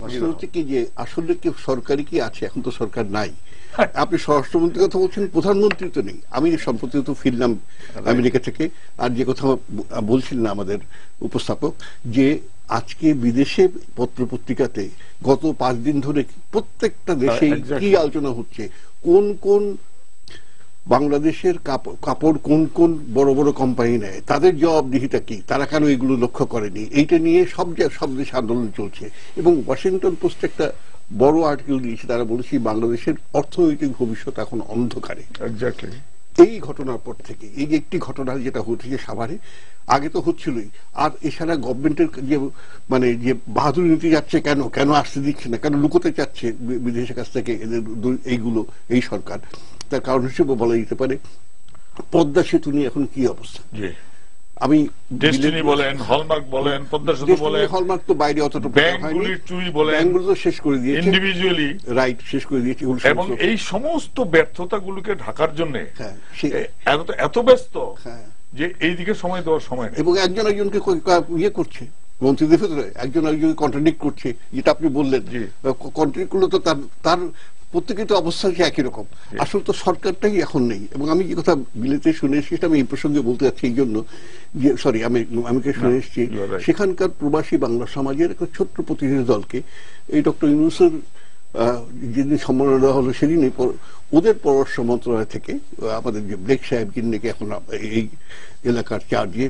আসলে হচ্ছে কি যে আসলে কি সরকারি কি আছে, এখন তো সরকার নাই। আপনি স্বরাষ্ট্রমন্ত্রীর কথা বলছেন, প্রধানমন্ত্রী তো নেই। আমি সম্প্রতি তো ফিরলাম আমেরিকা থেকে, আর যে কথা বলছিলেন আমাদের উপস্থাপক, যে আজকে বিদেশে পত্র পত্রিকাতে গত 5 দিন ধরে প্রত্যেকটা দেশে কি আলোচনা হচ্ছে, কোন কোন বাংলাদেশের কাপড় কোন কোন বড় বড় কোম্পানি নেয়, তাদের জবাবদিহিতা কি, তারা কেন এগুলো লক্ষ্য করেনি, এইটা নিয়ে সব দেশে আন্দোলন চলছে। এবং ওয়াশিংটন পোস্ট একটা বড় আর্টিকেল দিয়েছে, তারা বলেছে বাংলাদেশের অর্থনৈতিক ভবিষ্যৎ এখন অন্ধকারে। এই ঘটনার পর থেকে, এই যে একটি ঘটনা যেটা হচ্ছে সাভারে, আগে তো হচ্ছিলই, আর এছাড়া গভর্নমেন্টের যে মানে যে বাহাদুরি নীতি যাচ্ছে, কেন কেন আসতে দিচ্ছে না, কেন লুকোতে চাচ্ছে বিদেশের কাছ থেকে এদের এইগুলো, এই সরকার, তার কারণ হিসেবে বলা যেতে পারে পদ্মা সেতু নিয়ে এখন কি অবস্থা। আমি ডেস্টিনি বলেন, হলমার্ক বলেন, পদ্মা সেতু বলেন, হলমার্ক তো বাইরে অতটা ব্যাংকগুলির চুরি বলেন, ব্যাংকগুলো তো শেষ করে দিয়েছে ইন্ডিভিজুয়ালি, রাইট, শেষ করে দিয়েছে। এবং এই সমস্ত ব্যর্থতাগুলোকে ঢাকার জন্য এত ব্যস্ত যে এই দিকে সময় দেওয়ার সময় নেই। এবং একজন একজনকে ইয়ে করছে, মন্ত্রীদের ভেতরে একজন একজনকে কন্ট্রাডিক্ট করছে, যেটা আপনি বললেন, কন্ট্রাডিক্ট করলে তো তার প্রত্যেকের তো অবস্থা একই রকম। আসলে তো সরকারটাই এখন নেই। এবং আমি যে কথা বিলেতে শুনে এসেছি, আমি এই প্রসঙ্গে বলতে যাচ্ছি এই জন্য যে, সরি, আমি শুনে এসেছি সেখানকার প্রবাসী বাংলা সমাজের একটা ছোট্ট প্রতিনিধি দলকে এই ডক্টর ইউনূসের যেদিন সম্মাননা দেওয়া হলো, সেদিনই ওদের পররাষ্ট্র মন্ত্রণালয় থেকে আমাদের যে ব্লেক সাহেব, যিনি নাকি এখন এই এলাকার চার্জে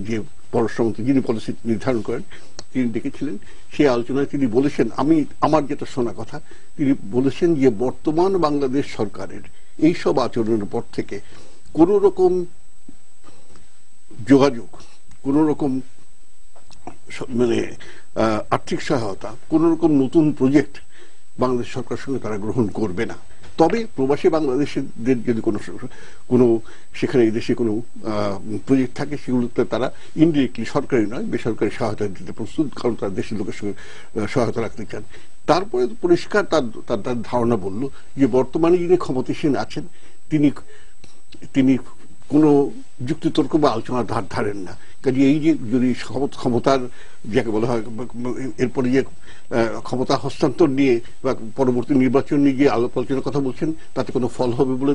যে পররাষ্ট্রমন্ত্রী, যিনি পলিসি নির্ধারণ করেন, তিনি ডেকেছিলেন। সেই আলোচনায় তিনি বলেছেন, আমার যেটা শোনা কথা, তিনি বলেছেন যে বর্তমান বাংলাদেশ সরকারের এইসব আচরণের পর থেকে কোন রকম যোগাযোগ, কোন রকম মানে আর্থিক সহায়তা, কোন রকম নতুন প্রজেক্ট বাংলাদেশ সরকারের সঙ্গে তারা গ্রহণ করবে না। তবে প্রবাসী বাংলাদেশিদের যদি কোনো সেখানে এই দেশে কোনো প্রজেক্ট থাকে, সেগুলোতে তারা ইনডিরেক্টলি, সরকারি নয় বেসরকারি সহায়তা দিতে প্রস্তুত, কারণ তারা দেশের লোকের সঙ্গে সহায়তা রাখতে চান। তারপরে পরিষ্কার তার ধারণা বলল যে বর্তমানে যিনি ক্ষমতাসীন আছেন তিনি কোনো যুক্তিতর্ক বা আলোচনার ধার ধারেন না। কাজে এই যে যদি ক্ষমতার যাকে বলা হয়, এরপরে যে ক্ষমতা হস্তান্তর নিয়ে বা পরবর্তী নির্বাচন নিয়ে যে আলোচনার কথা বলছেন, তাতে কোনো ফল হবে বলে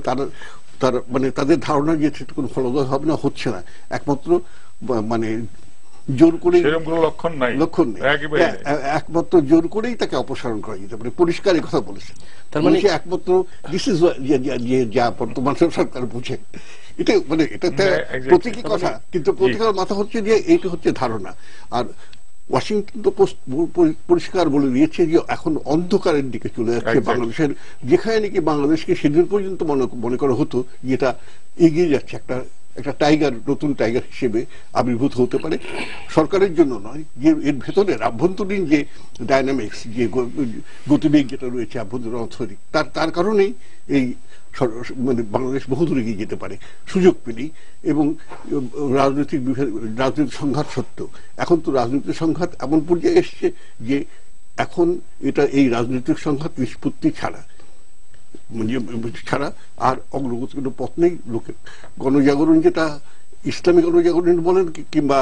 তার মানে তাদের ধারণা যে সেটা কোনো ফলদায়ক হবে না, হচ্ছে না। একমাত্র মানে জোর করে, লক্ষণ নেই, একমাত্র জোর করেই তাকে অপসারণ করা যেতে পারে, পরিষ্কার এই কথা বলেছেন। তার মানে একমাত্র দিস ইজ যা বর্তমান সরকার বুঝে, এটা মানে এটা প্রতীকী কথা, কিন্তু প্রতীকের মাথা হচ্ছে যে এইটা হচ্ছে ধারণা। আর ওয়াশিংটন পোস্ট পরিষ্কার বলে দিয়েছে যে এখন অন্ধকারের দিকে চলে যাচ্ছে বাংলাদেশের, যেখানে নাকি বাংলাদেশকে সেদিন পর্যন্ত মনে করা হতো যেটা এগিয়ে যাচ্ছে, একটা টাইগার, নতুন টাইগার হিসেবে আবির্ভূত হতে পারে। সরকারের জন্য নয়, যে এর ভেতরের আভ্যন্তরীণ যে ডায়নামিক্স, যে গতিবেগ যেটা রয়েছে আভ্যন্তরীণ অর্থনৈতিক, তার কারণেই এই মানে বাংলাদেশ বহুদূর এগিয়ে যেতে পারে সুযোগ পেলেই। এবং রাজনৈতিক সংঘাত সত্ত্বেও এখন তো রাজনৈতিক সংঘাত এমন পর্যায়ে এসছে যে এখন এটা এই রাজনৈতিক সংঘাত নিষ্পত্তি ছাড়া আর অগ্রগতির কোনো পথ নেই। লোকের গণজাগরণ, যেটা ইসলামী গণজাগরণ বলেন কিংবা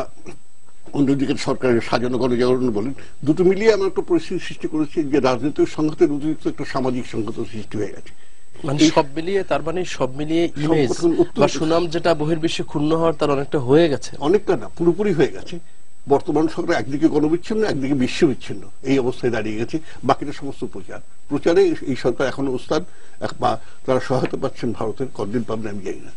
অন্যদিকে সরকারের সাজানো গণজাগরণ বলেন, দুটো মিলিয়ে এমন একটা পরিস্থিতি সৃষ্টি করেছে যে রাজনৈতিক সংঘাতের অতিরিক্ত একটা সামাজিক সংঘাত সৃষ্টি হয়ে গেছে। মানে সব মিলিয়ে, তার মানে সব মিলিয়ে ইমেজ বা সুনাম যেটা বহির্বিশ্বে ক্ষুণ্ণ হওয়ার তার অনেকটা হয়ে গেছে, অনেকটা না, পুরোপুরি হয়ে গেছে। বর্তমান সরকার একদিকে গণবিচ্ছিন্ন, একদিকে বিশ্ববিচ্ছিন্ন, এই অবস্থায় দাঁড়িয়ে গেছে। বাকিটা সমস্ত প্রচারে এই সরকার এখনো ওস্তাদ, বা তারা সহায়তা পাচ্ছেন ভারতের, কতদিন পাবেন আমি জানি না।